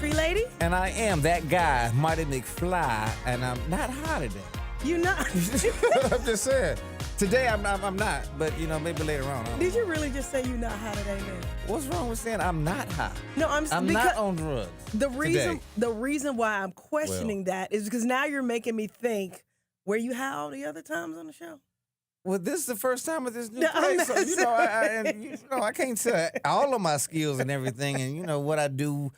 Tree Lady. And I am that guy, Marty McFly, and I'm not high today. You not? I'm just saying. Today I'm not, but maybe later on. Did you really just say you not high today, man? What's wrong with saying I'm not high? No, I'm not on drugs. The reason why I'm questioning that is because now you're making me think, were you high all the other times on the show? Well, this is the first time of this new place, so I can't say all of my skills and everything, and what I do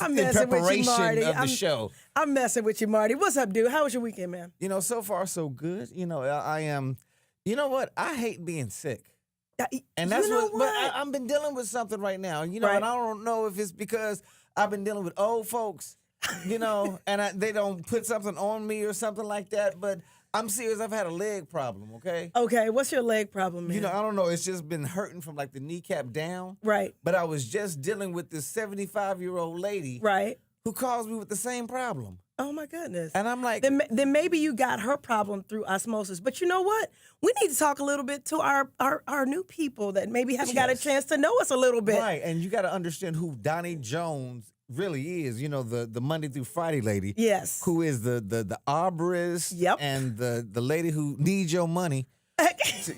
in preparation of the show. I'm messing with you, Marty. What's up, dude? How was your weekend, man? So far so good. I am. You know what? I hate being sick, and that's what. But I've been dealing with something right now, and I don't know if it's because I've been dealing with old folks, and they don't put something on me or something like that, but. I'm serious. I've had a leg problem, okay? Okay, what's your leg problem, man? I don't know. It's just been hurting from like the kneecap down. Right. But I was just dealing with this 75-year-old lady. Right. Who calls me with the same problem. Oh, my goodness. And I'm like... Then maybe you got her problem through osmosis. But you know what? We need to talk a little bit to our new people that maybe haven't got a chance to know us a little bit. Right, and you got to understand who Doni Jones really is, the Monday through Friday lady. Yes. Who is the arborist. Yep. And the lady who needs your money. So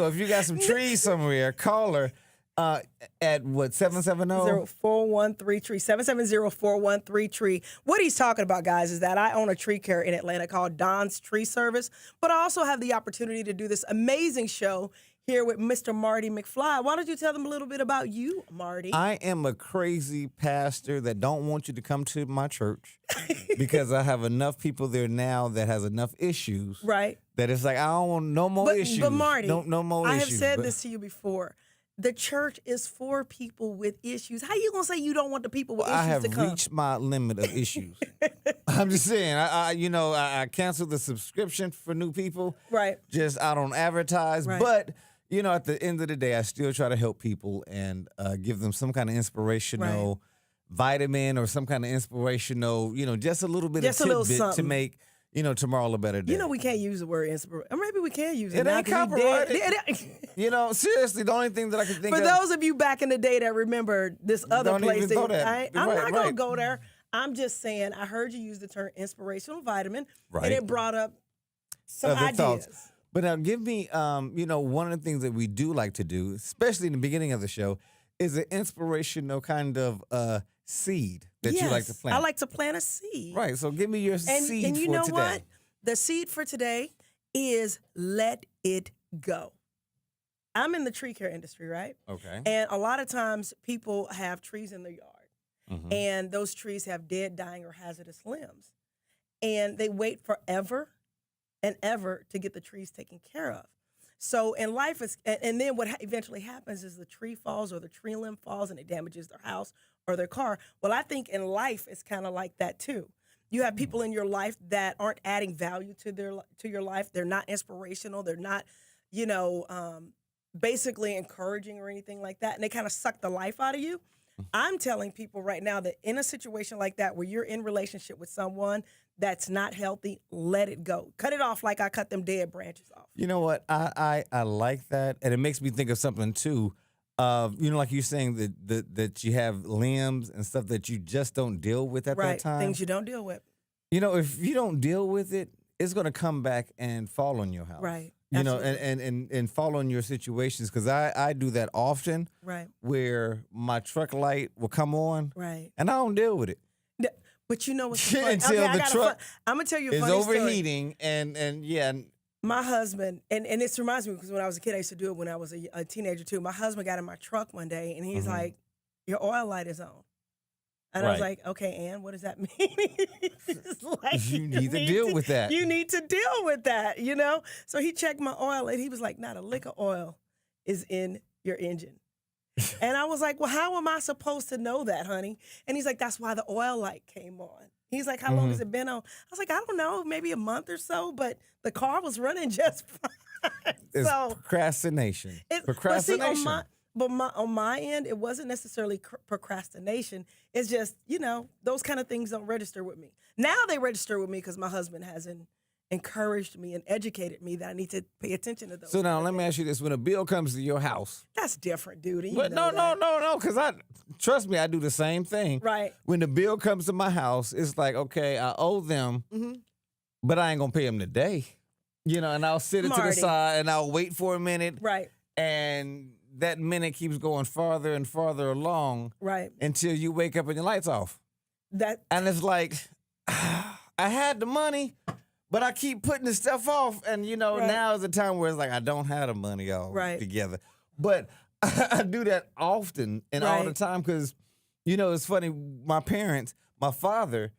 if you got some trees somewhere, call her at what, 770-413-TREE, 770-413-TREE. What he's talking about, guys, is that I own a tree care in Atlanta called Don's Tree Service, but I also have the opportunity to do this amazing show here with Mr. Marty McFly. Why don't you tell them a little bit about you, Marty? I am a crazy pastor that don't want you to come to my church because I have enough people there now that has enough issues. Right. That it's like, I don't want no more issues. But Marty, no more issues. I have said this to you before. The church is for people with issues. How you gonna say you don't want the people with issues to come? I have reached my limit of issues. I'm just saying. I canceled the subscription for new people. Right. Just I don't advertise. Right. But at the end of the day, I still try to help people and give them some kind of inspirational vitamin or some kind of inspirational, just a little bit of tidbit to make. Tomorrow a better day. We can't use the word inspiration. Or maybe we can use it. It ain't copyrighted. Seriously, the only thing that I can think of. For those of you back in the day that remember this other place, I'm not going to go there. I'm just saying, I heard you use the term inspirational vitamin, and it brought up some ideas. Thoughts. But now give me, one of the things that we do like to do, especially in the beginning of the show, is an inspirational kind of seed that you like to plant. I like to plant a seed. Right. So give me your seed for today. And you know what? The seed for today is let it go. I'm in the tree care industry, right? Okay. And a lot of times people have trees in their yard. Mm-hmm. And those trees have dead, dying, or hazardous limbs. And they wait forever and ever to get the trees taken care of. So in life, and then what eventually happens is the tree falls or the tree limb falls and it damages their house or their car. Well, I think in life it's kind of like that too. You have people in your life that aren't adding value to your life. They're not inspirational. They're not, basically encouraging or anything like that. And they kind of suck the life out of you. I'm telling people right now that in a situation like that where you're in relationship with someone that's not healthy, let it go. Cut it off like I cut them dead branches off. You know what? I like that. And it makes me think of something too. Like you're saying that you have limbs and stuff that you just don't deal with at that time. Things you don't deal with. If you don't deal with it, it's going to come back and fall on your house. Right. And fall on your situations, because I do that often. Right. Where my truck light will come on. Right. And I don't deal with it. But you know what's funny? Until the truck I'm gonna tell you a is funny overheating and my husband, and this reminds me because when I was a kid I used to do it when I was a teenager too. My husband got in my truck one day and he's like, "Your oil light is on." And I was like, "Okay, Ann, what does that mean?" Like, you need to deal with that. You need to deal with that, So he checked my oil and he was like, "Not a lick of oil is in your engine." And I was like, "Well, how am I supposed to know that, honey?" And he's like, "That's why the oil light came on." He's like, "How long has it been on?" I was like, "I don't know, maybe a month or so, but the car was running just fine." It's procrastination. Procrastination. But on my end, it wasn't necessarily procrastination. It's just, those kind of things don't register with me. Now they register with me because my husband has an encouraged me and educated me that I need to pay attention to those. So now let me ask you this: when a bill comes to your house, that's different, dude. But no, because trust me, I do the same thing. Right. When the bill comes to my house, it's like, okay, I owe them, but I ain't gonna pay them today. And I'll sit it to the side and I'll wait for a minute. Right. And that minute keeps going farther and farther along. Right. Until you wake up and your light's off. And it's like, I had the money, but I keep putting the stuff off. And, now is the time where it's like, I don't have the money all together. But I do that often and all the time because, it's funny. My parents, my father,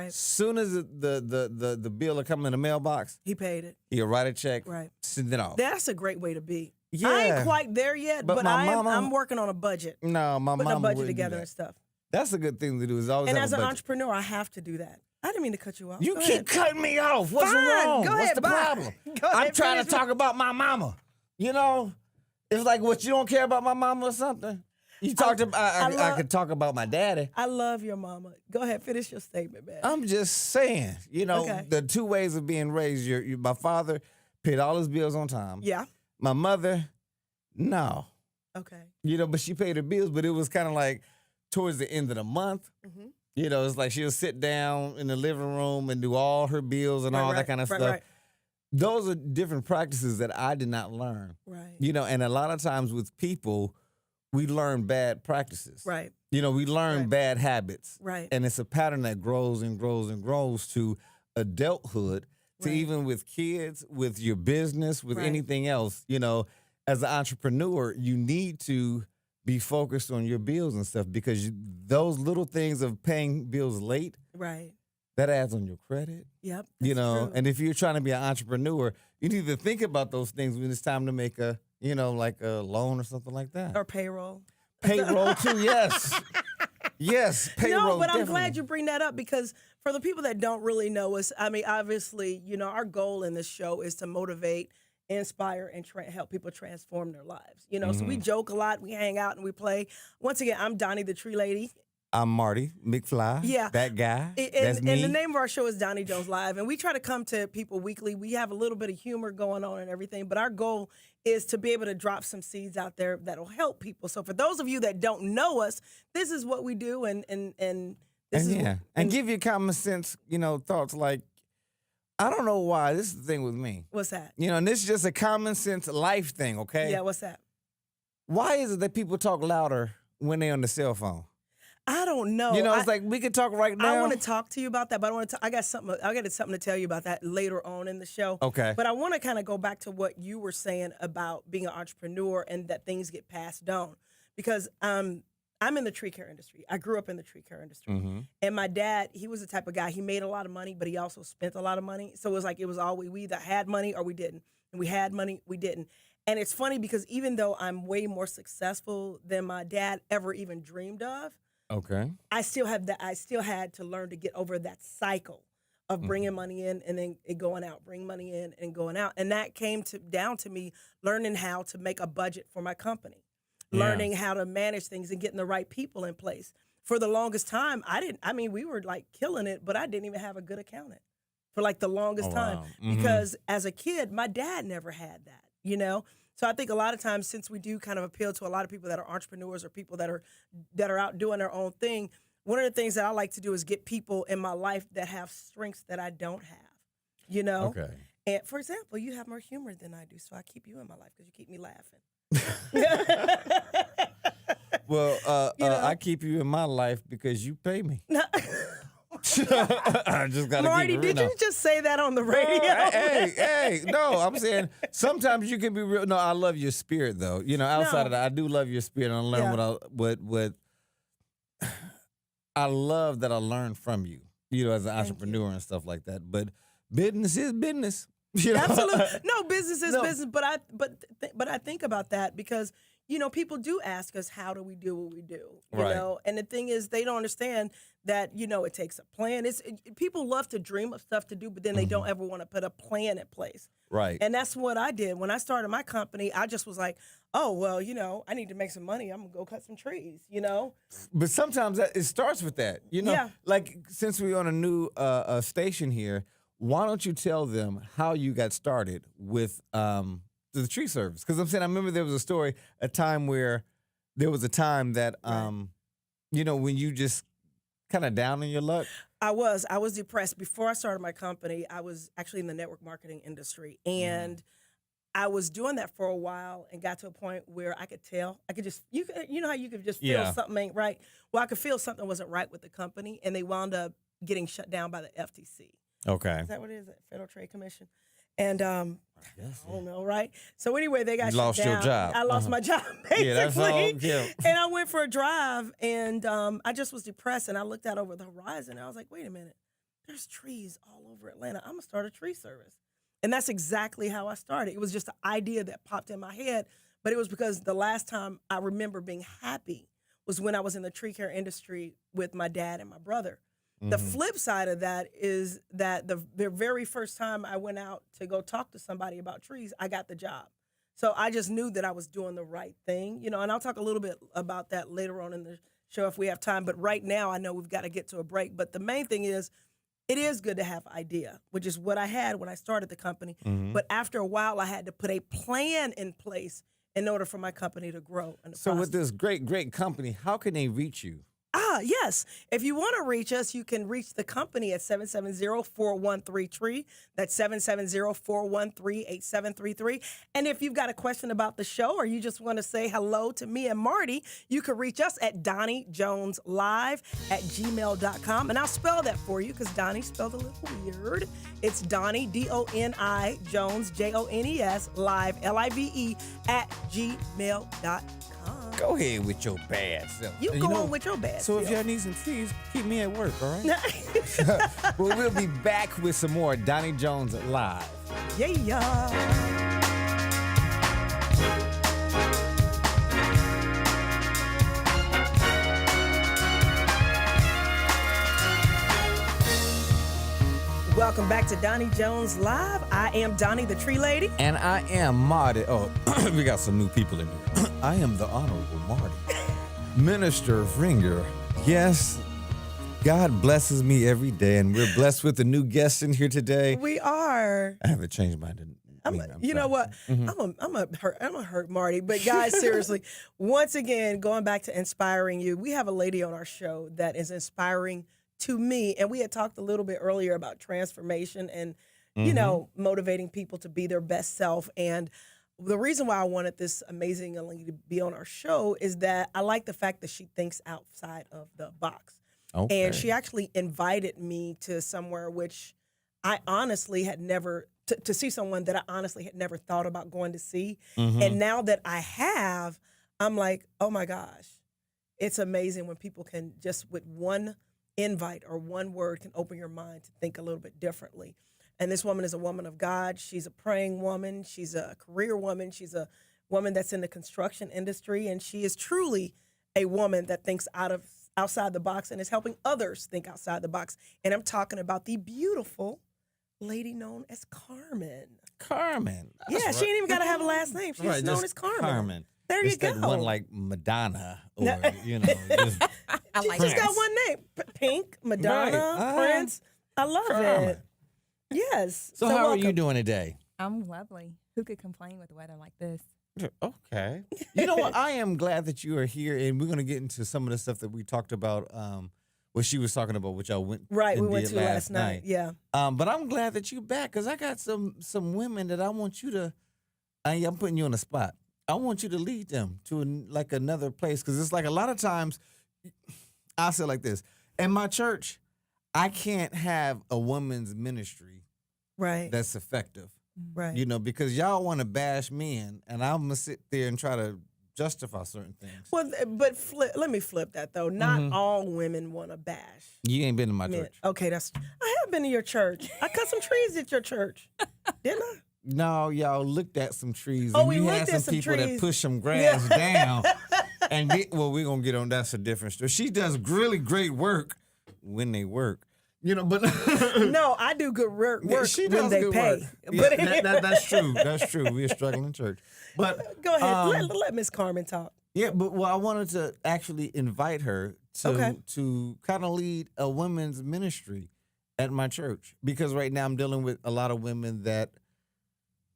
soon as the bill will come in the mailbox, he paid it. He'll write a check, send it off. That's a great way to be. Yeah. I ain't quite there yet, but I'm working on a budget. No, my putting mama a budget wouldn't together do that. and stuff. That's a good thing to do. Is always and have as a an budget. entrepreneur, I have to do that. I didn't mean to cut you off. You keep cutting me off. What's wrong? Go What's ahead, the problem? I'm trying to talk about my mama. It's like what, you don't care about my mama or something? You talked about. I could talk about my daddy. I love your mama. Go ahead, finish your statement, man. I'm just saying. The two ways of being raised. My father paid all his bills on time. Yeah. My mother, no. Okay. But she paid her bills, but it was kind of like towards the end of the month. Mm-hmm. It's like she'll sit down in the living room and do all her bills and all that kind of stuff. Right. Those are different practices that I did not learn. Right. And a lot of times with people, we learn bad practices. Right. We learn bad habits. Right. And it's a pattern that grows and grows and grows to adulthood, to even with kids, with your business, with anything else. As an entrepreneur, you need to be focused on your bills and stuff because those little things of paying bills late, that adds on your credit. Yep. True. And if you're trying to be an entrepreneur, you need to think about those things when it's time to make a, like a loan or something like that. Or payroll. Payroll too, yes. Yes, payroll. No, but I'm definitely. glad you bring that up because for the people that don't really know us, I mean, obviously, our goal in this show is to motivate, inspire, and help people transform their lives. So we joke a lot, we hang out, and we play. Once again, I'm Doni the Tree Lady. I'm Marty McFly. Yeah. That guy. That's me. And the name of our show is DoniJonesLive. And we try to come to people weekly. We have a little bit of humor going on and everything. But our goal is to be able to drop some seeds out there that'll help people. So for those of you that don't know us, this is what we do. And give you common sense, thoughts like, I don't know why. This is the thing with me. What's that? And this is just a common sense life thing, okay? Yeah, what's that? Why is it that people talk louder when they're on the cell phone? I don't know. It's like we could talk right now. I want to talk to you about that, but I got something to tell you about that later on in the show. Okay. But I want to kind of go back to what you were saying about being an entrepreneur and that things get passed down. Because I'm in the tree care industry. I grew up in the tree care industry. Mm-hmm. And my dad, he was the type of guy, he made a lot of money, but he also spent a lot of money. So it was always, we either had money or we didn't. And we had money, we didn't. And it's funny because even though I'm way more successful than my dad ever even dreamed of, okay, I still had to learn to get over that cycle of bringing money in and then it going out, bring money in and going out. And that came down to me learning how to make a budget for my company, learning how to manage things and getting the right people in place. For the longest time, we were like killing it, but I didn't even have a good accountant for like the longest time because as a kid, my dad never had that, So I think a lot of times, since we do kind of appeal to a lot of people that are entrepreneurs or people that are out doing their own thing, one of the things that I like to do is get people in my life that have strengths that I don't have, Okay. And for example, you have more humor than I do, so I keep you in my life because you keep me laughing. Well, I keep you in my life because you pay me. I just gotta Marty, keep it real did you just say that on the radio? Hey, no, I'm saying sometimes you can be real. No, I love your spirit though. Outside of that, I do love your spirit and I learn what I love that I learned from you, as an entrepreneur and stuff like that. But business is business. Absolutely. No, business is business, but I think about that because people do ask us, how do we do what we do? You know? And the thing is, they don't understand that, it takes a plan. People love to dream of stuff to do, but then they don't ever want to put a plan in place. Right. And that's what I did. When I started my company, I just was like, oh, well, I need to make some money. I'm going to go cut some trees, But sometimes it starts with that, Like since we're on a new station here, why don't you tell them how you got started with the tree service? Because I'm saying, I remember there was a time that, when you just kind of down in your luck. I was depressed. Before I started my company, I was actually in the network marketing industry. And I was doing that for a while and got to a point where I could tell. I could just, you know how you could just feel something ain't right? Well, I could feel something wasn't right with the company, and they wound up getting shut down by the FTC. Okay. Is that what it is? Federal Trade Commission? And I don't know, right? So anyway, they got shut down. Lost your job. I lost my job, basically. Yeah, that's all. Yeah. And I went for a drive, and I just was depressed, and I looked out over the horizon, and I was like, wait a minute. There's trees all over Atlanta. I'm going to start a tree service. And that's exactly how I started. It was just an idea that popped in my head, but it was because the last time I remember being happy was when I was in the tree care industry with my dad and my brother. The flip side of that is that the very first time I went out to go talk to somebody about trees, I got the job. So I just knew that I was doing the right thing, and I'll talk a little bit about that later on in the show if we have time. But right now, I know we've got to get to a break. But the main thing is, it is good to have an idea, which is what I had when I started the company. But after a while, I had to put a plan in place in order for my company to grow. So with this great company, how can they reach you? Yes. If you want to reach us, you can reach the company at 770-413-TREE. That's 770-413-8733. And if you've got a question about the show, or you just want to say hello to me and Marty, you can reach us at DoniJonesLive@gmail.com. And I'll spell that for you because Doni spelled a little weird. It's Doni, Doni Jones, Jones, live, Live, @gmail.com. Go ahead with your bad self. You go on with your bad self. So if y'all need some trees, keep me at work, all right? Well, we'll be back with some more Doni Jones Live. Yeah. Welcome back to Doni Jones Live. I am Doni, the tree lady. And I am Marty. Oh, we got some new people in here. I am the Honorable Marty, Minister of Ringer. Yes, God blesses me every day, and we're blessed with a new guest in here today. We are. I haven't changed my you know what? I'm a hurt Marty, but guys, seriously, once again, going back to inspiring you, we have a lady on our show that is inspiring to me, and we had talked a little bit earlier about transformation and motivating people to be their best self. And the reason why I wanted this amazing young lady to be on our show is that I like the fact that she thinks outside of the box. Okay. And she actually invited me to somewhere which I honestly had never, to see someone that I honestly had never thought about going to see. And now that I have, I'm like, oh my gosh, it's amazing when people can just with one invite or one word can open your mind to think a little bit differently. And this woman is a woman of God. She's a praying woman. She's a career woman. She's a woman that's in the construction industry. And she is truly a woman that thinks outside the box and is helping others think outside the box. And I'm talking about the beautiful lady known as Carmen. Carmen. Yeah, right. She ain't even got to have a last name. She's known as Carmen. Carmen. There you go. That one like Madonna or, just she just got one name. Pink, Madonna, Prince. I love it. Yes. So how are you doing today? I'm lovely. Who could complain with weather like this? Okay. You know what? I am glad that you are here, and we're going to get into some of the stuff that we talked about, what she was talking about, which I went we went to last night. Yeah. But I'm glad that you're back because I got some women that I want you to. I'm putting you on the spot. I want you to lead them to another place because it's like a lot of times. I'll say it like this: in my church, I can't have a woman's ministry that's effective. Right. Because y'all want to bash men, and I'm going to sit there and try to justify certain things. Well, but let me flip that, though. Not all women want to bash. You ain't been in my church. Okay, I have been to your church. I cut some trees at your church. Didn't I? No, y'all looked at some trees. Oh, and we had some people trees. that push some grass down. And we're going to get on that's a different story. She does really great work when they work. But no, I do good work she when they pay. Work. Yeah, that's true. That's true. We're a struggling church. But go ahead, let Miss Carmen talk. Yeah, but I wanted to actually invite her to kind of lead a women's ministry, at my church, because right now I'm dealing with a lot of women that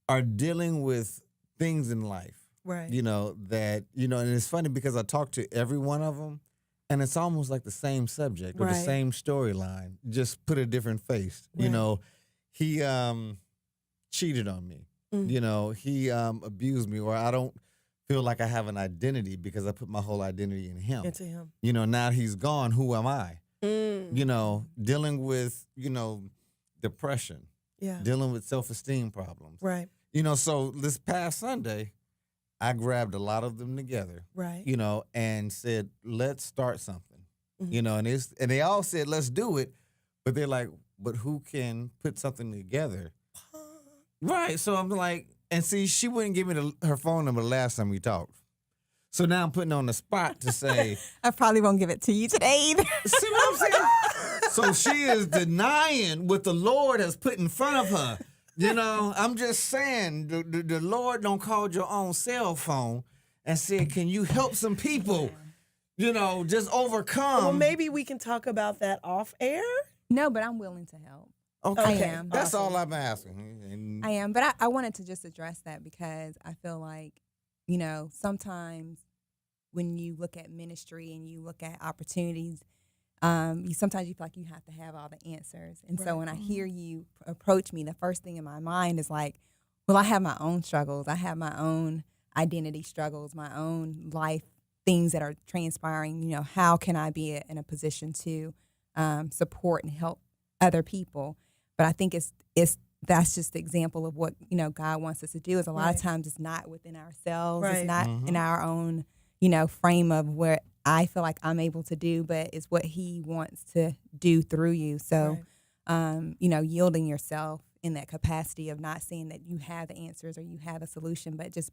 are dealing with things in life. Right. And it's funny because I talk to every one of them, and it's almost like the same subject or the same storyline, just put a different face. Right. He cheated on me. He abused me, or I don't feel like I have an identity because I put my whole identity in him. Into him. Now he's gone. Who am I? Mm. Dealing with, depression. Yeah. Dealing with self-esteem problems. Right. So this past Sunday, I grabbed a lot of them together. Right. And said, let's start something. Mhm. And they all said, let's do it. But they're like, but who can put something together? Right. So I'm like, and see, she wouldn't give me her phone number the last time we talked. So now I'm putting on the spot to say. I probably won't give it to you today either. See what I'm saying? So she is denying what the Lord has put in front of her. I'm just saying, the Lord don't call your own cell phone and said, can you help some people, just overcome. Well, maybe we can talk about that off air. No, but I'm willing to help. Okay. I am. That's Awesome. all I'm asking. And I am, but I wanted to just address that because I feel like, sometimes when you look at ministry and you look at opportunities, sometimes you feel like you have to have all the answers. And so when I hear you approach me, the first thing in my mind is like, well, I have my own struggles. I have my own identity struggles, my own life things that are transpiring. How can I be in a position to support and help other people? But I think that's just the example of what, God wants us to do. Is a lot of times it's not within ourselves. Right. It's not in our own, frame of where I feel like I'm able to do, but it's what He wants to do through you. So, yielding yourself in that capacity of not seeing that you have the answers or you have a solution, but just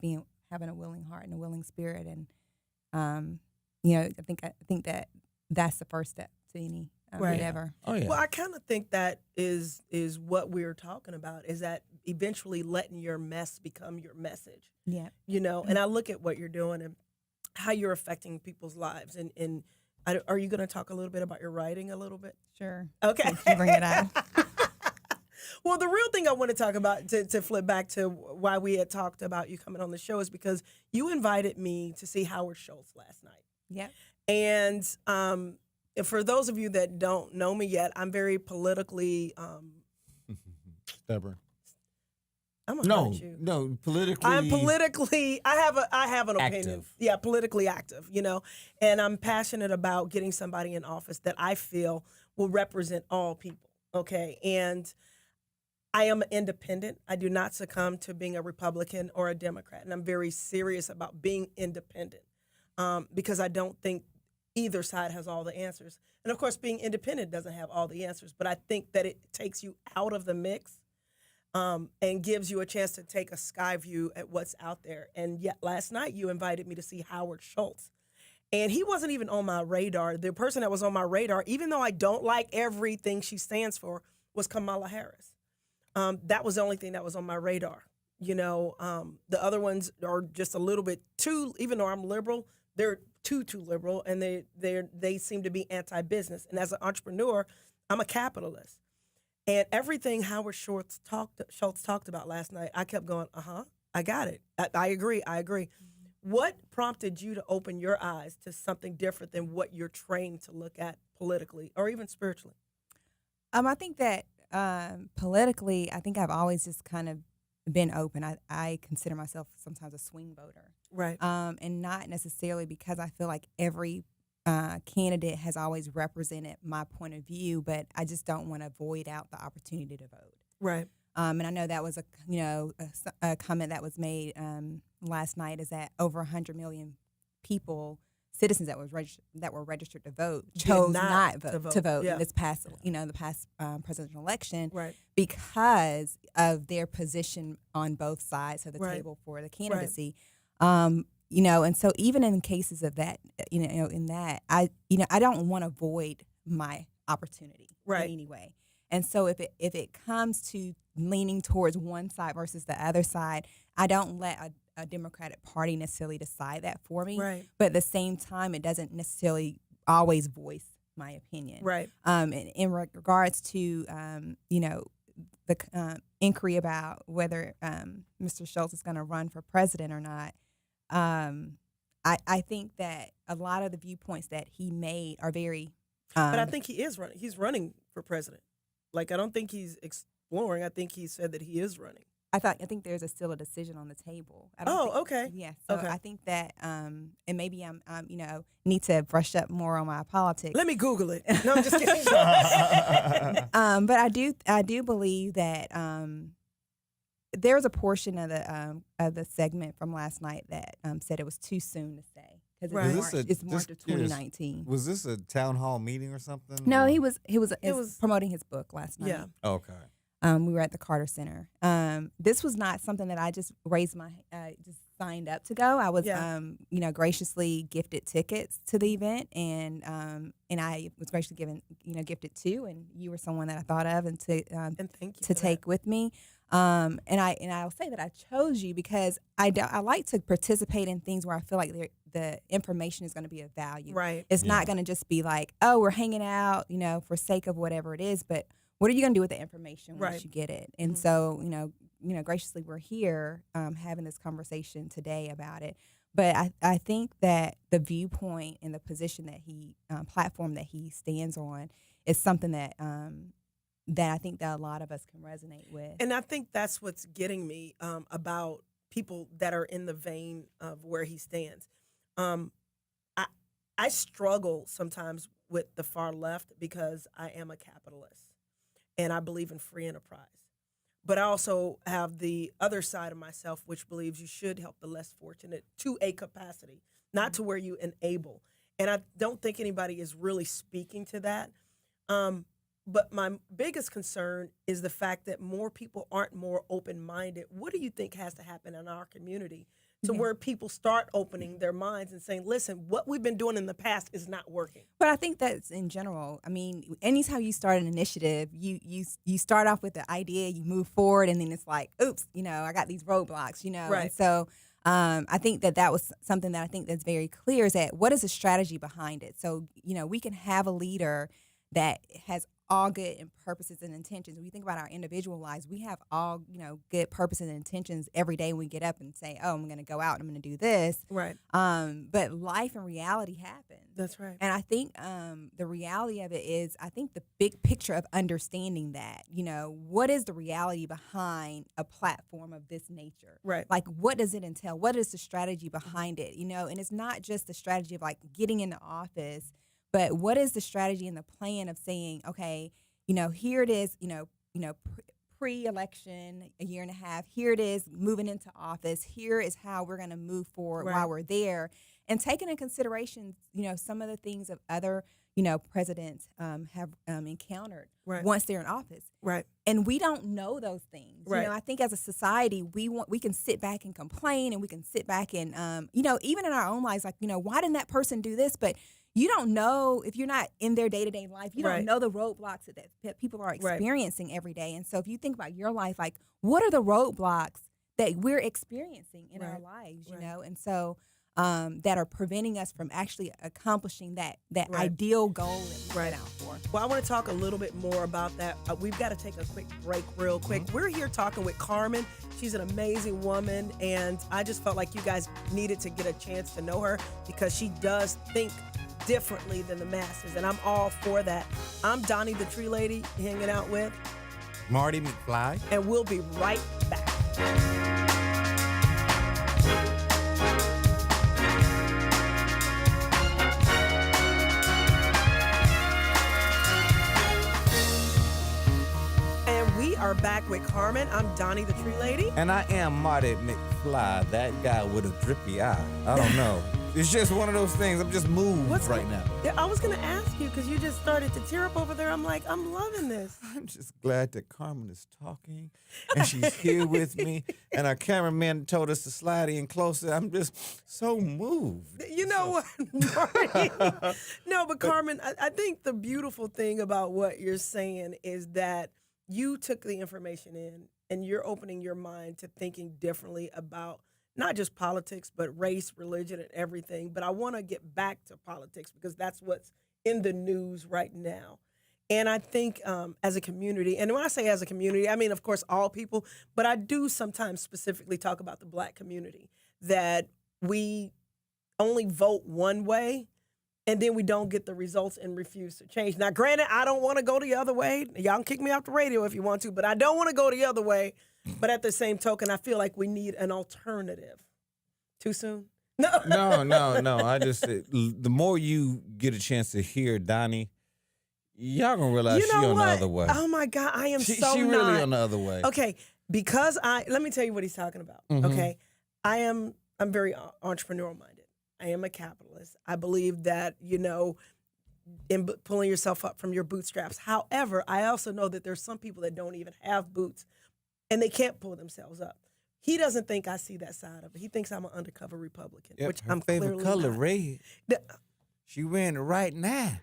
having a willing heart and a willing spirit. And, I think that that's the first step to any endeavor. Oh yeah. Well, I kind of think that is what we're talking about, is that eventually letting your mess become your message. Yeah. And I look at what you're doing and how you're affecting people's lives. And are you going to talk a little bit about your writing a little bit? Sure. Okay. Since you bring it up. Well, the real thing I want to talk about, to flip back to why we had talked about you coming on the show, is because you invited me to see Howard Schultz last night. Yep. And for those of you that don't know me yet, I'm very politically Stubborn. I'm gonna hurt you. No, politically. I'm politically. I have an opinion. Active. Yeah, politically active. And I'm passionate about getting somebody in office that I feel will represent all people. Okay, and I am independent. I do not succumb to being a Republican or a Democrat, and I'm very serious about being independent because I don't think either side has all the answers. And of course, being independent doesn't have all the answers, but I think that it takes you out of the mix. And gives you a chance to take a sky view at what's out there. And yet last night you invited me to see Howard Schultz. And he wasn't even on my radar. The person that was on my radar, even though I don't like everything she stands for, was Kamala Harris. That was the only thing that was on my radar. The other ones are just a little bit too, even though I'm liberal, they're too liberal, and they seem to be anti-business. And as an entrepreneur, I'm a capitalist. And everything Howard Schultz talked about last night, I kept going, I got it. I agree. Mm-hmm. What prompted you to open your eyes to something different than what you're trained to look at politically or even spiritually? I think that politically, I think I've always just kind of been open. I consider myself sometimes a swing voter. Right. And not necessarily because I feel like every candidate has always represented my point of view, but I just don't want to void out the opportunity to vote. Right. And I know that was a comment that was made last night, is that over 100 million citizens that were registered to vote chose not to vote in this past the past presidential election, right, because of their position on both sides of the table for the candidacy. And so even in cases of that, in that, I don't want to void my opportunity in any way. And so if it comes to leaning towards one side versus the other side, I don't let a Democratic Party necessarily decide that for me. Right. But at the same time, it doesn't necessarily always voice my opinion. Right. And in regards to, you know, the inquiry about whether Mr. Schultz is going to run for president or not, I think that a lot of the viewpoints that he made are very. But I think he is running. He's running for president. Like, I don't think he's exploring. I think he said that he is running. I think there's still a decision on the table. Okay. Yeah. So okay. I think that, and maybe I'm, you know, need to brush up more on my politics. Let me Google it. No, I'm just kidding. But I do believe that there was a portion of the segment from last night that said it was too soon to say because it's March of 2019. Was this a town hall meeting or something? No, or? he was promoting his book last night. Yeah. Okay. We were at the Carter Center. This was not something that I just just signed up to go. I was, you know, graciously gifted tickets to the event, and I was graciously gifted two, and you were someone that I thought of and thank you to take with me. And I'll say that I chose you because I like to participate in things where I feel like the information is going to be of value. Right. It's not going to just be like, oh, we're hanging out, you know, for sake of whatever it is, but what are you going to do with the information once you get it? And so, you know, graciously we're here having this conversation today about it. But I think that the viewpoint and the position that platform that he stands on is something that I think that a lot of us can resonate with. And I think that's what's getting me about people that are in the vein of where he stands. I struggle sometimes with the far left because I am a capitalist. And I believe in free enterprise. But I also have the other side of myself, which believes you should help the less fortunate to a capacity, not to where you enable. And I don't think anybody is really speaking to that. But my biggest concern is the fact that more people aren't more open-minded. What do you think has to happen in our community to where people start opening their minds and saying, listen, what we've been doing in the past is not working? But I think that's in general. I mean, anytime you start an initiative, you start off with the idea, you move forward, and then it's like, oops, you know, I got these roadblocks, you know. Right. And so I think that was something that I think that's very clear is that what is the strategy behind it? So, you know, we can have a leader that has all good and purposes and intentions. When you think about our individual lives, we have all, you know, good purposes and intentions every day when we get up and say, oh, I'm going to go out and I'm going to do this. Right. But life and reality happen. That's right. And I think the reality of it is, I think the big picture of understanding that, you know, what is the reality behind a platform of this nature? Right. Like, what does it entail? What is the strategy behind it? You know, and it's not just the strategy of like getting into office, but what is the strategy and the plan of saying, okay, you know, here it is, you know, pre-election, a year and a half, here it is moving into office, here is how we're going to move forward while we're there, and taking into consideration, you know, some of the things of other, you know, presidents have encountered once they're in office. Right. And we don't know those things. Right. You know, I think as a society, we can sit back and complain, and we can sit back and, you know, even in our own lives, like, you know, why didn't that person do this? But you don't know, if you're not in their day-to-day life, you don't know the roadblocks that people are experiencing every day. And so if you think about your life, like, what are the roadblocks that we're experiencing in our lives, you know? And so that are preventing us from actually accomplishing that ideal goal that we set out for. Well, I want to talk a little bit more about that. We've got to take a quick break real quick. We're here talking with Carmen. She's an amazing woman, and I just felt like you guys needed to get a chance to know her because she does think differently than the masses, and I'm all for that. I'm Doni the Tree Lady, hanging out with Marty McFly, and we'll be right back. And we are back with Carmen. I'm Doni the Tree Lady, and I am Marty McFly, that guy with a drippy eye. I don't know. It's just one of those things. I'm just moved right now. Yeah, I was going to ask you because you just started to tear up over there. I'm like, I'm loving this. I'm just glad that Carmen is talking and she's here with me. And our cameraman told us to slide in closer. I'm just so moved. You know what, Marty? No, but Carmen, I think the beautiful thing about what you're saying is that you took the information in and you're opening your mind to thinking differently about not just politics, but race, religion, and everything. But I want to get back to politics because that's what's in the news right now. And I think as a community, and when I say as a community, I mean, of course, all people, but I do sometimes specifically talk about the Black community, that we only vote one way and then we don't get the results and refuse to change. Now, granted, I don't want to go the other way. Y'all can kick me off the radio if you want to, but I don't want to go the other way. But at the same token, I feel like we need an alternative. Too soon? No. No. I just, the more you get a chance to hear Doni, y'all gonna realize she on the other way. Oh my God, I am she so really on the other way. Okay, because let me tell you what he's talking about. Okay, I'm very entrepreneurial minded. I am a capitalist. I believe that, in pulling yourself up from your bootstraps. However, I also know that there's some people that don't even have boots and they can't pull themselves up. He doesn't think I see that side of it. He thinks I'm an undercover Republican, which her I'm favorite clearly color, not. red. She wearing it right now.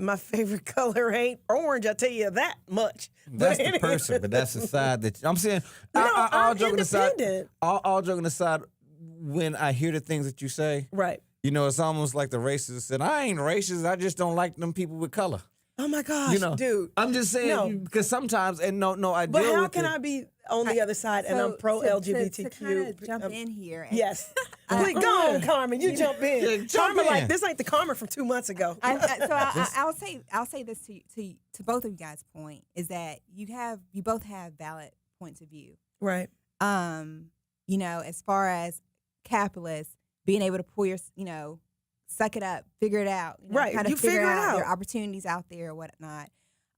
My favorite color ain't orange, I tell you that much. That's the person, but that's the side that I'm saying. No, all I'm joking aside, independent. all joking aside, when I hear the things that you say, Right. It's almost like the racist said, I ain't racist, I just don't like them people with color. Oh my gosh, dude. I'm just saying, because sometimes, and no, I But deal how with can I be on the other side and I'm pro LGBTQ? To kind of jump in here. Yes. Please, go on, Carmen. You jump in. Yeah, jump Carmen, in. like, this ain't the Carmen from 2 months ago. I'll say this to both of you guys' point is that you both have valid points of view. Right. As far as capitalists being able to pull your, suck it up, figure it out, right? Kind of You figure it out. There are opportunities out there or whatnot.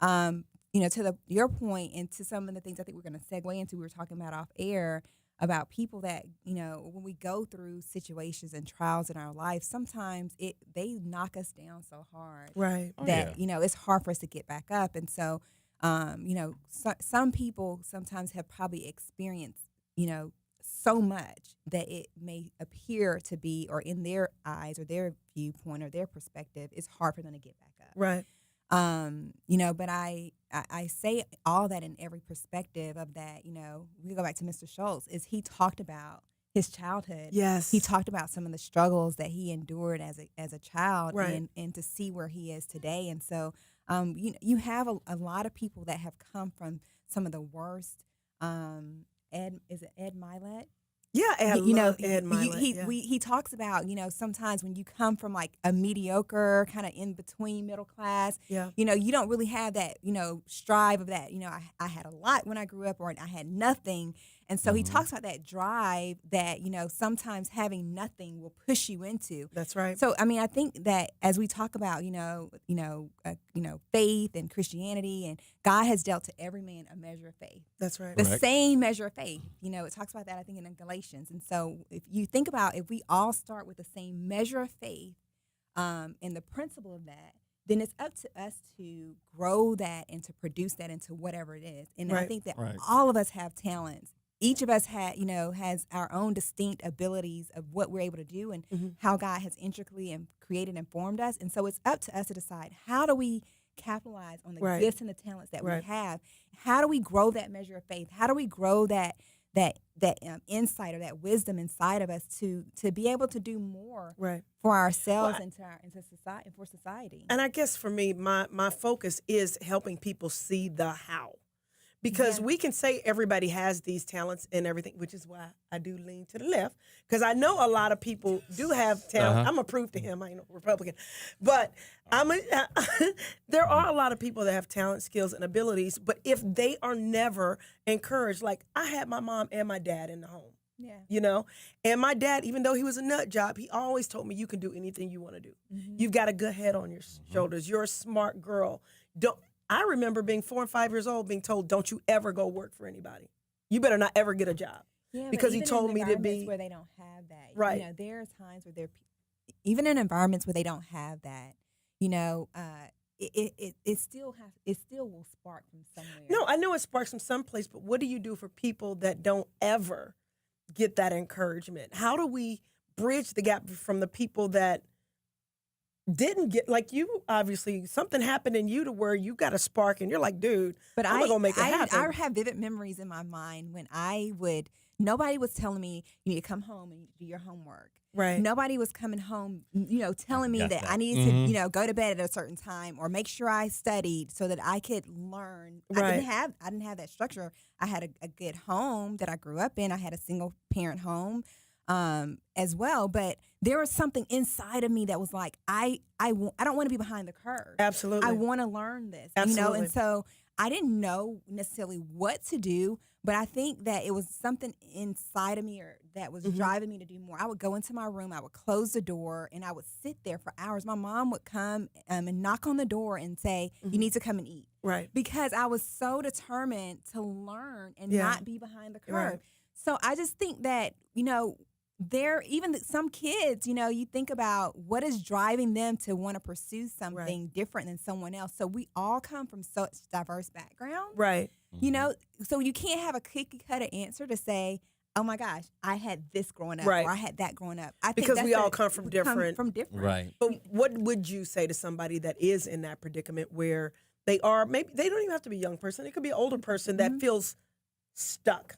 To your point and to some of the things I think we're going to segue into, we were talking about off air about people that, when we go through situations and trials in our life, sometimes they knock us down so hard right. that, it's hard for us to get back up. And so, some people sometimes have probably experienced, so much that it may appear to be, or in their eyes or their viewpoint or their perspective, it's hard for them to get back up. Right. But I say all that in every perspective of that, we go back to Mr. Schultz, is he talked about his childhood. Yes. He talked about some of the struggles that he endured as a child, right. and to see where he is today. And so, you have a lot of people that have come from some of the worst, is it Ed Milet? Yeah, Ed Milet. He talks about, sometimes when you come from like a mediocre kind of in between middle class, you don't really have that, strive of that, I had a lot when I grew up, or I had nothing. And so he talks about that drive that, sometimes having nothing will push you into. That's right. So, I mean, I think that as we talk about, faith and Christianity, and God has dealt to every man a measure of faith. That's right. The same measure of faith. It talks about that, I think, in Galatians. And so if you think about, if we all start with the same measure of faith, and the principle of that, then it's up to us to grow that and to produce that into whatever it is. And I think that all of us have talents. Each of us has our own distinct abilities of what we're able to do and how God has intricately and created and formed us. And so it's up to us to decide, how do we capitalize on the gifts and the talents that we have? How do we grow that measure of faith? How do we grow that insight or that wisdom inside of us to be able to do more for ourselves and society, and for society? And I guess for me, my focus is helping people see the how. Because we can say everybody has these talents and everything, which is why I do lean to the left. Because I know a lot of people do have talent. I'm going to prove to him I ain't no Republican. But there are a lot of people that have talent, skills, and abilities. But if they are never encouraged, like I had my mom and my dad in the home. Yeah. And my dad, even though he was a nut job, he always told me, you can do anything you want to do. You've got a good head on your shoulders. You're a smart girl. I remember being 4 and 5 years old being told, don't you ever go work for anybody. You better not ever get a job. Yeah, because he told me to be. Where they don't have that. Right. There are times where even in environments where they don't have that, it still will spark from somewhere. No, I know it sparks from someplace, but what do you do for people that don't ever get that encouragement? How do we bridge the gap from the people that didn't get, like you, obviously something happened in you to where you got a spark and you're like, dude, I'm gonna make it happen. I have vivid memories in my mind when nobody was telling me you need to come home and do your homework. Right. Nobody was coming home, telling me that I needed to, go to bed at a certain time or make sure I studied so that I could learn. Right. I didn't have that structure. I had a good home that I grew up in. I had a single parent home as well, but there was something inside of me that was like, I don't want to be behind the curve. Absolutely. I want to learn this, Absolutely. and so I didn't know necessarily what to do, but I think that it was something inside of me that was driving me to do more. I would go into my room, I would close the door, and I would sit there for hours. My mom would come and knock on the door and say, you need to come and eat. Right. Because I was so determined to learn and not be behind the curve. Right. So I just think that, some kids, you think about what is driving them to want to pursue something different than someone else. So we all come from such diverse backgrounds. Right. So you can't have a cookie cutter answer to say, oh my gosh, I had this growing up Right. or I had that growing up. I think Because that's we all come from different. Right. But what would you say to somebody that is in that predicament where they are, maybe they don't even have to be a young person. It could be an older person that feels stuck.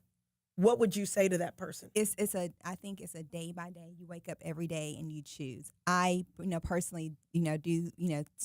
What would you say to that person? I think it's a day by day. You wake up every day and you choose. I, personally, do,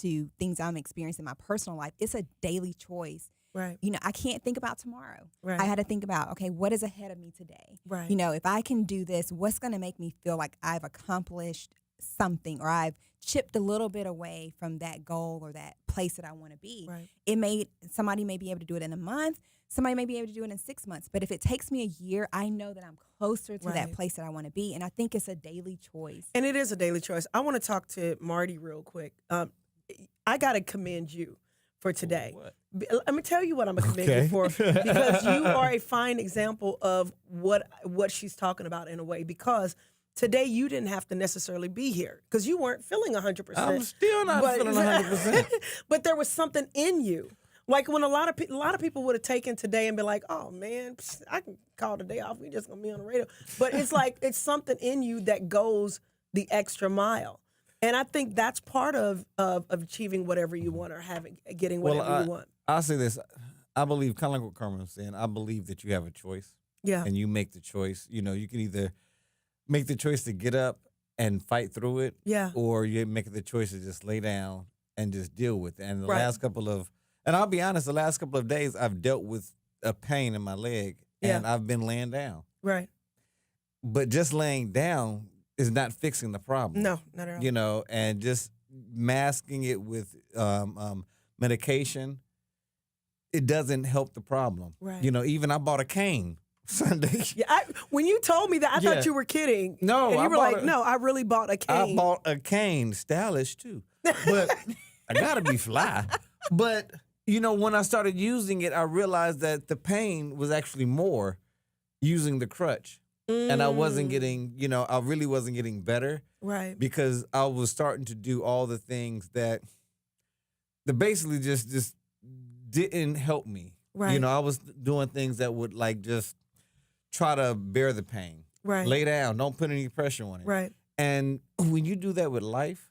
to things I'm experiencing in my personal life. It's a daily choice. Right. I can't think about tomorrow. Right. I had to think about, okay, what is ahead of me today? Right. If I can do this, what's going to make me feel like I've accomplished something or I've chipped a little bit away from that goal or that place that I want to be. Right. Somebody may be able to do it in a month. Somebody may be able to do it in 6 months. But if it takes me a year, I know that I'm closer to that place that I want to be. And I think it's a daily choice. And it is a daily choice. I want to talk to Marty real quick. I got to commend you for today. Let me tell you what I'm going to commend you for, because you are a fine example of what she's talking about in a way, because today you didn't have to necessarily be here because you weren't feeling 100%. I'm still not feeling 100%. But there was something in you. Like when a lot of people would have taken today and been like, oh man, I can call the day off. We just going to be on the radio. But it's like, it's something in you that goes the extra mile. And I think that's part of achieving whatever you want or getting whatever you want. I'll say this. I believe, kind of like what Carmen was saying, I believe that you have a choice. Yeah. And you make the choice. You can either make the choice to get up and fight through it. Yeah. Or you make the choice to just lay down and just deal with it. And and I'll be honest, the last couple of days I've dealt with a pain in my leg and I've been laying down. Right. But just laying down is not fixing the problem. No, not at all. And just masking it with medication, it doesn't help the problem. Right. Even I bought a cane Sunday. Yeah, when you told me that, I thought you were kidding. No, and you were like, no, I really bought a cane. I bought a cane, stylish too. But I gotta be fly. But when I started using it, I realized that the pain was actually more using the crutch. And I wasn't getting, I really wasn't getting better. Right. Because I was starting to do all the things that basically just didn't help me. Right. I was doing things that would just try to bear the pain. Right. Lay down. Don't put any pressure on it. Right. And when you do that with life,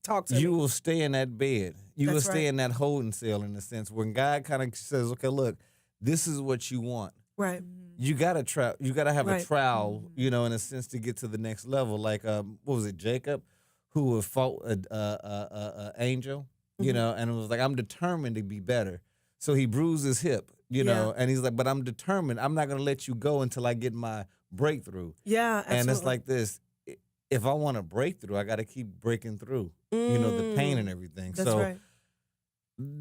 talk to me. you will stay in that bed. You That's will stay right. in that holding cell in a sense. When God kind of says, okay, look, this is what you want. Right. You gotta have Right. a trial, in a sense, to get to the next level. Like, what was it, Jacob, who fought a angel, and it was like, I'm determined to be better. So he bruised his hip, and he's like, but I'm determined. I'm not gonna let you go until I get my breakthrough. Yeah, absolutely. And it's like this. If I want a breakthrough, I got to keep breaking through, the pain and everything. That's so, right.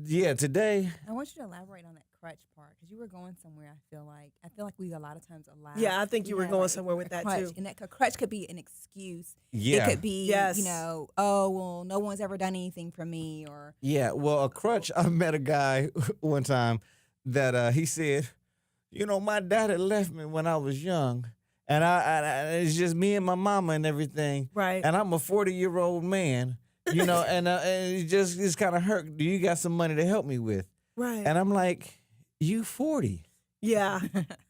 Yeah, today. I want you to elaborate on that crutch part because you were going somewhere. I feel like we a lot of times allow. Yeah, I think you were going somewhere with that crutch, too. And that crutch could be an excuse. Yeah. It could be, Yes. oh well, no one's ever done anything for me, or Yeah, well, a crutch. I met a guy one time that he said, my daddy left me when I was young. And it's just me and my mama and everything. Right. And I'm a 40-year-old man, and it's kind of hurt. Do you got some money to help me with? Right. And I'm like, you 40. Yeah.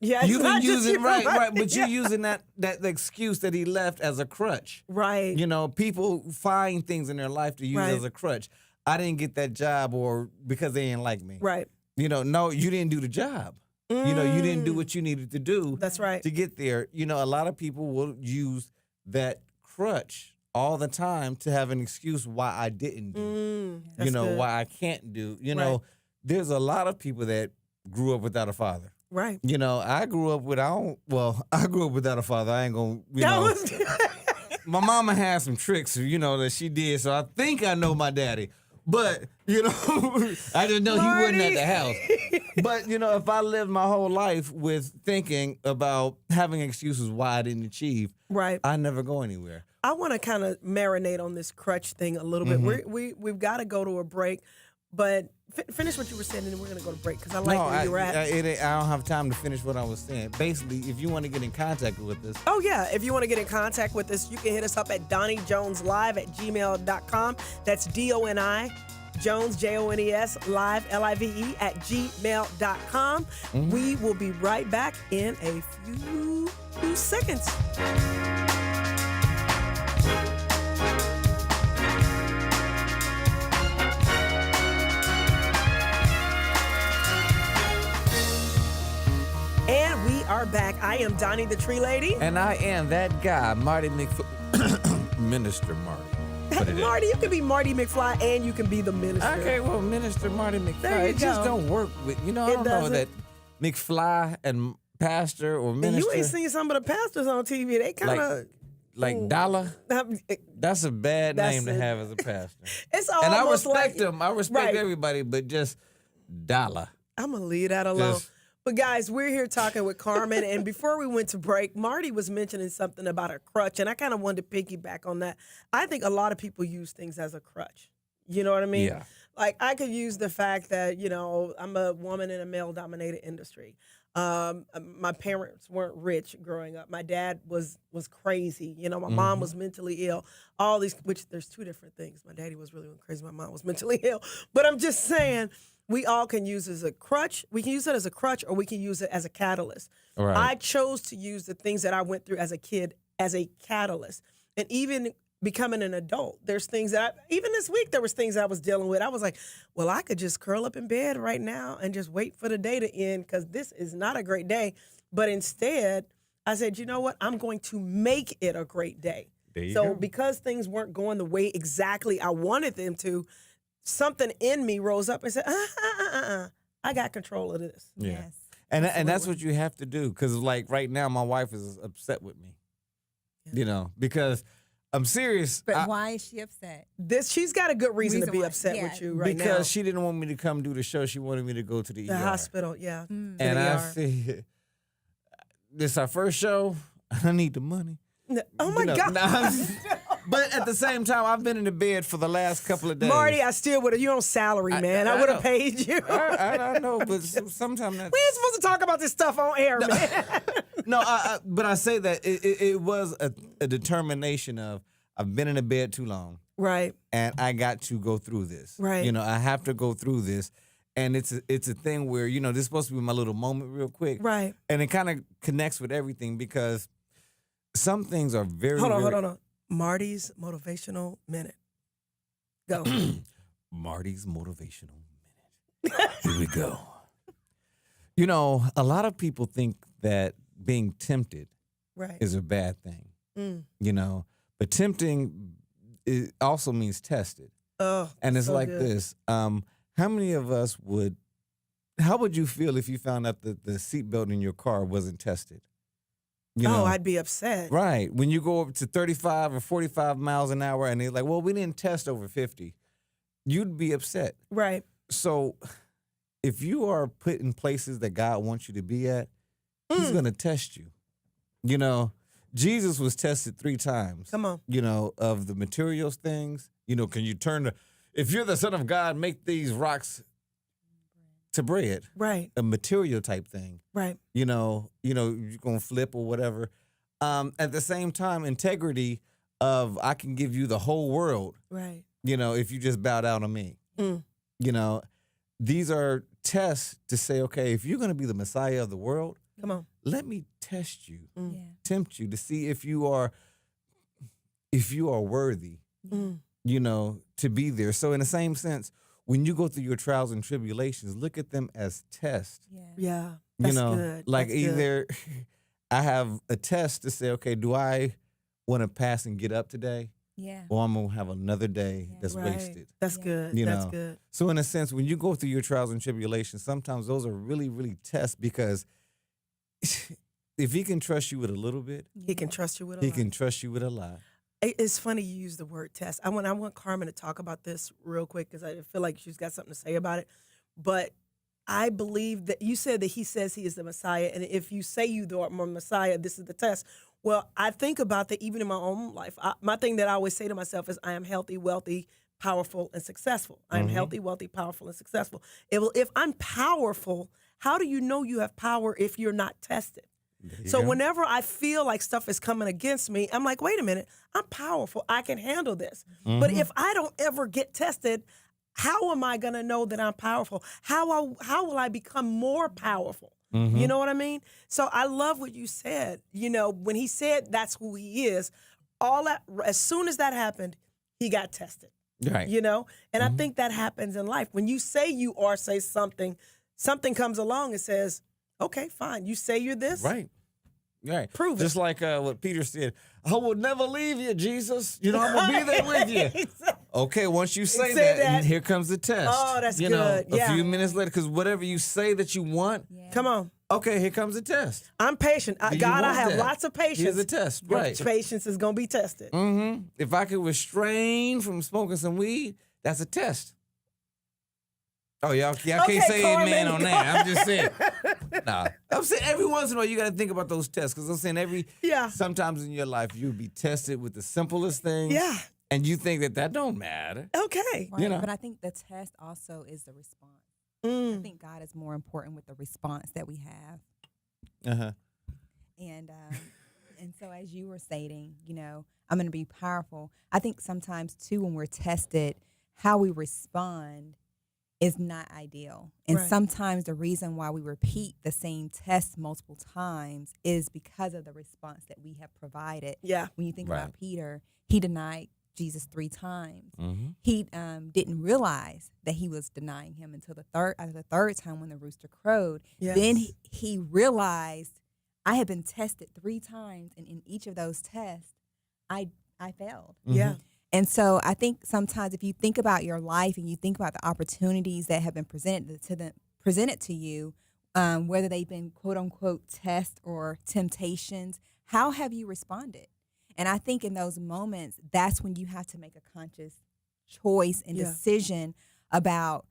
Yeah. You've been using, right. but you're using that excuse that he left as a crutch. Right. People find things in their life to use Right. as a crutch. I didn't get that job or because they didn't like me. Right. No, you didn't do the job. You didn't do what you needed to do. That's right. To get there. A lot of people will use that crutch all the time to have an excuse why I didn't do. Good. Why I can't do. There's a lot of people that grew up without a father. Right. I grew up without a father. I ain't gonna, my mama had some tricks, that she did. So I think I know my daddy. But, I didn't know he wasn't at the house. But, if I lived my whole life with thinking about having excuses why I didn't achieve, right, I never go anywhere. I want to kind of marinate on this crutch thing a little bit. We've got to go to a break, but finish what you were saying, and then we're going to go to break because I like where you're at. I don't have time to finish what I was saying. Basically, if you want to get in contact with us. Oh, yeah. If you want to get in contact with us, you can hit us up at DoniJonesLive at gmail.com. That's DONI. Jones, Jones, live, LIVE at gmail.com. We will be right back in a few seconds. And we are back. I am Donnie the Tree Lady. And I am that guy, Marty Minister Marty. Marty, you can be Marty McFly and you can be the minister. Okay, well, Minister Marty McFly. It just don't work with, I don't know that McFly and pastor or minister. And you ain't seen some of the pastors on TV. They kind of... Like Dollar? That's a bad name to have as a pastor. It's almost and I respect like, them. I respect everybody, but just Dollar. I'm going to leave that alone. But guys, we're here talking with Carmen, and before we went to break, Marty was mentioning something about a crutch, and I kind of wanted to piggyback on that. I think a lot of people use things as a crutch. You know what I mean? Yeah. Like, I could use the fact that, I'm a woman in a male-dominated industry. My parents weren't rich growing up. My dad was crazy. My mom was mentally ill. All these, which there's two different things. My daddy was really crazy. My mom was mentally ill. But I'm just saying, we all can use it as a crutch. We can use it as a crutch, or we can use it as a catalyst. Right. I chose to use the things that I went through as a kid as a catalyst. And even becoming an adult, there's things that even this week, there was things I was dealing with. I was like, well, I could just curl up in bed right now and just wait for the day to end because this is not a great day. But instead, I said, you know what? I'm going to make it a great day. So because things weren't going the way exactly I wanted them to, something in me rose up and said, I got control of this. Yeah. Yes. And that's what you have to do. Because like right now, my wife is upset with me, because I'm serious. But why is she upset? She's got a good reason to be upset with you right now. Because she didn't want me to come do the show. She wanted me to go to the ER. Hospital, yeah. And I said, this is our first show. I need the money. Oh, my God. But at the same time, I've been in the bed for the last couple of days. Marty, I still would have. You're on salary, man. I would have paid you. I know, but sometimes that's... We ain't supposed to talk about this stuff on air, man. No, but I say that it was a determination of, I've been in the bed too long. Right. And I got to go through this. Right. I have to go through this. And it's a thing where, this is supposed to be my little moment real quick. Right. And it kind of connects with everything because some things are very... Hold on. Marty's Motivational Minute. Go. Marty's Motivational Minute. Here we go. A lot of people think that being tempted is a bad thing. But tempting also means tested. Oh, and it's so like good. this. How many of us how would you feel if you found out that the seatbelt in your car wasn't tested? I'd be upset. Right. When you go up to 35 or 45 miles an hour and they're like, well, we didn't test over 50, you'd be upset. Right. So if you are put in places that God wants you to be at, he's going to test you. Jesus was tested 3 times. Come on. Of the materials things. Can you if you're the Son of God, make these rocks to bread. Right. A material type thing. Right. You're going to flip or whatever. At the same time, integrity of I can give you the whole world. Right. If you just bow down on me. These are tests to say, okay, if you're going to be the Messiah of the world, come on, let me test you, tempt you to see if you are worthy, to be there. So in the same sense, when you go through your trials and tribulations, look at them as tests. Yeah. That's good. Like That's either good. I have a test to say, okay, do I want to pass and get up today, or I'm going to have another day that's wasted. That's good. That's good. So in a sense, when you go through your trials and tribulations, sometimes those are really, really tests, because if he can trust you with a little bit, he can trust you with a lot. He can trust you with a lot. It's funny you use the word test. I want Carmen to talk about this real quick, because I feel like she's got something to say about it. But I believe that you said that he says he is the Messiah, and if you say you are the Messiah, this is the test. Well, I think about that even in my own life. My thing that I always say to myself is, I am healthy, wealthy, powerful, and successful. I am healthy, wealthy, powerful, and successful. If I'm powerful, how do you know you have power if you're not tested? So whenever I feel like stuff is coming against me, I'm like, wait a minute, I'm powerful. I can handle this. But if I don't ever get tested, how am I going to know that I'm powerful? How will I become more powerful? You know what I mean? So I love what you said. You know, when he said that's who he is, as soon as that happened, he got tested. Right. You know? And I think that happens in life. When you say you are, say something comes along and says, okay, fine. You say you're this? Right. Right. Prove it. Just like what Peter said, I will never leave you, Jesus. You know, I'm going to be there with you. Exactly. Okay, once you say that, and here comes the test. Oh, that's you good. Know, a few minutes later, because whatever you say that you want, come on. Okay, here comes the test. I'm patient. God, I have lots of patience. Here's a test, right. Patience is going to be tested. If I could refrain from smoking some weed, that's a test. Oh, y'all can't say Carmen, amen on that. I'm just saying. Nah. I'm saying every once in a while you got to think about those tests, because I'm saying sometimes in your life you'll be tested with the simplest things. Yeah. And you think that don't matter. Okay. Right, but I think the test also is the response. I think God is more important with the response that we have. And so as you were stating, you know, I'm going to be powerful. I think sometimes too when we're tested, how we respond is not ideal. And sometimes the reason why we repeat the same test multiple times is because of the response that we have provided. Yeah. When you think about Peter, he denied Jesus 3 times. He didn't realize that he was denying him until the third time when the rooster crowed. Yes. Then he realized, I had been tested 3 times, and in each of those tests, I failed. Yeah. And so I think sometimes if you think about your life and you think about the opportunities that have been presented to you, whether they've been quote unquote tests or temptations, how have you responded? And I think in those moments, that's when you have to make a conscious choice and decision about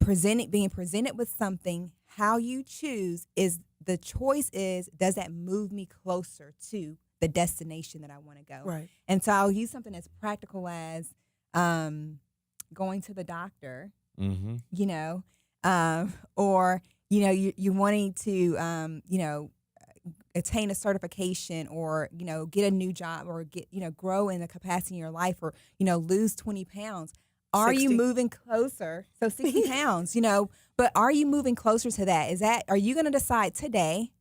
being presented with something. How you choose is the choice is, does that move me closer to the destination that I want to go? Right. And so I'll use something as practical as going to the doctor, you know, or, you know, you're wanting to, you know, attain a certification or, you know, get a new job or get, you know, grow in the capacity in your life or, you know, lose 20 pounds. Are 60. You moving closer? So 60 pounds, you know, but are you moving closer to that? Are you going to decide today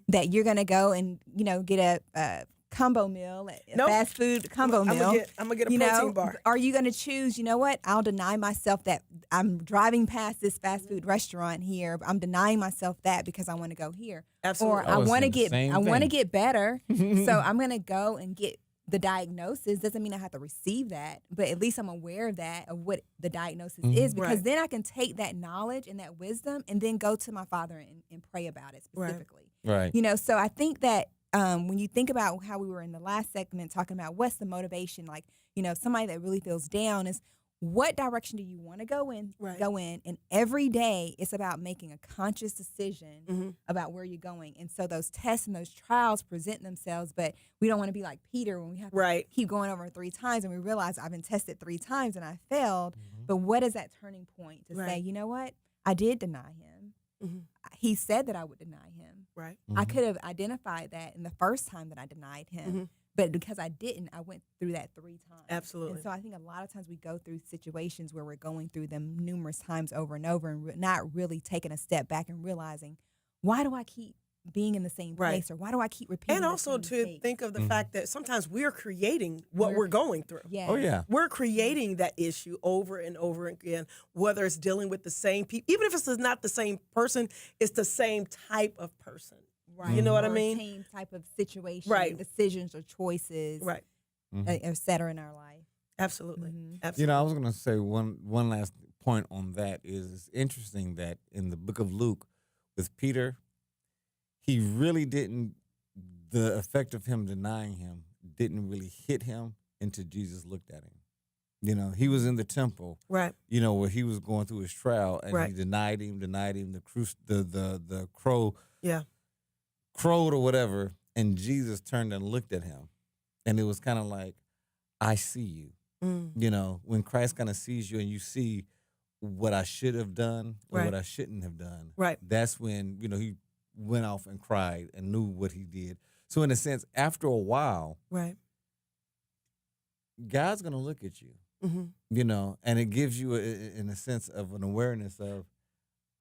that you're going to go and, you know, get a combo meal, fast food combo meal? I'm going to get a protein bar. Are you going to choose, you know what, I'll deny myself that I'm driving past this fast food restaurant here. I'm denying myself that because I want to go here. Absolutely. Or I want to get better. So I'm going to go and get the diagnosis. Doesn't mean I have to receive that, but at least I'm aware of that, of what the diagnosis is, because then I can take that knowledge and that wisdom and then go to my Father and pray about it specifically. Right. You know, so I think that when you think about how we were in the last segment talking about what's the motivation, like, you know, somebody that really feels down is, what direction do you want to go in? And every day it's about making a conscious decision about where you're going. And so those tests and those trials present themselves, but we don't want to be like Peter when we have to keep going over 3 times and we realize I've been tested 3 times and I failed. But what is that turning point to say, you know what? I did deny him. He said that I would deny him. I could have identified that in the first time that I denied him. But because I didn't, I went through that 3 times. Absolutely. And so I think a lot of times we go through situations where we're going through them numerous times over and over and not really taking a step back and realizing, why do I keep being in the same place, or why do I keep repeating And also to think of the fact that sometimes we're creating what we're going through. Yeah. Oh, yeah. We're creating that issue over and over again, whether it's dealing with the same people, even if it's not the same person, it's the same type of person. Right. You know what or I mean? A team type of situation, Right. decisions or choices, Right. et cetera, in our life. Absolutely. Absolutely. You know, I was going to say one last point on that is it's interesting that in the book of Luke with Peter, he really didn't, the effect of him denying him didn't really hit him until Jesus looked at him. You know, he was in the temple, Right. you know, where he was going through his trial, and Right. he denied him, the crow Yeah. crowed or whatever, and Jesus turned and looked at him. And it was kind of like, I see you. You know, when Christ kind of sees you and you see what I should have done or Right. what I shouldn't have done, Right. that's when, you know, he went off and cried and knew what he did. So in a sense, after a while, Right. God's going to look at you, you know, and it gives you, in a sense of an awareness of,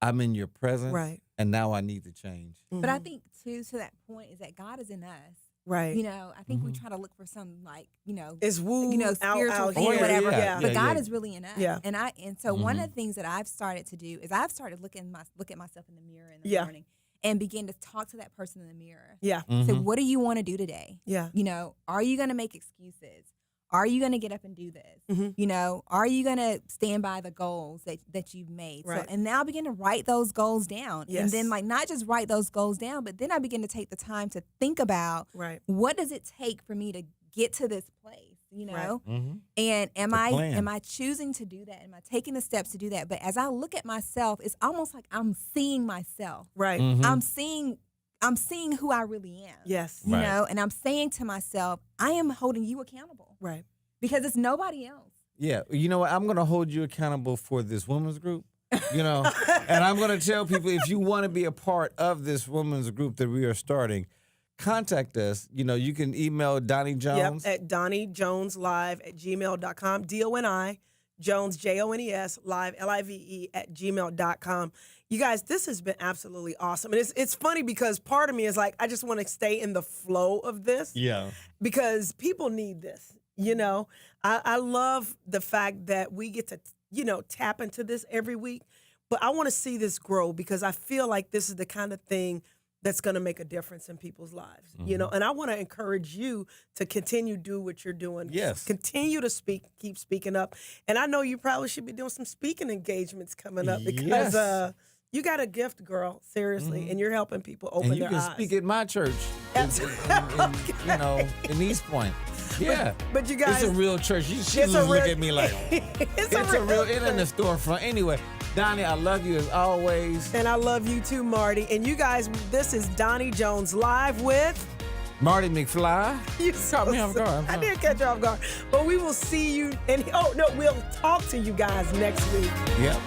I'm in your presence, Right. and now I need to change. But I think, too, to that point, is that God is in us. Right. You know, I think we try to look for some, like, you know, It's woo spiritual out thing here. or whatever. Yeah, But yeah, God yeah. is really in us. Yeah. And so one of the things that I've started to do is I've started look at myself in the mirror in the Yeah. morning and begin to talk to that person in the mirror. Yeah. Say, what do you want to do today? Yeah. You know, are you going to make excuses? Are you going to get up and do this? You know, are you going to stand by the goals that you've made? Right. So, and now I begin to write those goals down. Yes. And then, like, not just write those goals down, but then I begin to take the time to think about Right. what does it take for me to get to this place, you know? Mm-hmm. And am plan. am I choosing to do that? Am I taking the steps to do that? But as I look at myself, it's almost like I'm seeing myself. Right. I'm seeing who I really am. Yes. You Right. know, and I'm saying to myself, I am holding you accountable Right. because it's nobody else. Yeah, you know what? I'm going to hold you accountable for this women's group, you know, and I'm going to tell people if you want to be a part of this women's group that we are starting, contact us. You know, you can email Doni Jones. Yep, at DoniJonesLive@gmail.com. DONI Jones, JONES, live, LIVE @gmail.com. You guys, this has been absolutely awesome. And it's funny because part of me is like, I just want to stay in the flow of this. Yeah. Because people need this. You know, I love the fact that we get to, you know, tap into this every week. But I want to see this grow because I feel like this is the kind of thing that's going to make a difference in people's lives, you know, and I want to encourage you to continue do what you're doing. Yes. Continue to keep speaking up. And I know you probably should be doing some speaking engagements coming up because Yes. you got a gift, girl, seriously, and you're helping people open And you their can eyes. speak at my church, you know, in East Point. Yeah. But you guys, it's a real church. She it's a look real- at me like, it's it's a real, it in the church. storefront. Anyway, Doni, I love you as always. And I love you too, Marty. And you guys, this is Doni Jones Live with Marty McFly. you. Caught me off guard. I did catch you off guard. But we will see you. And we'll talk to you guys next week. Yep.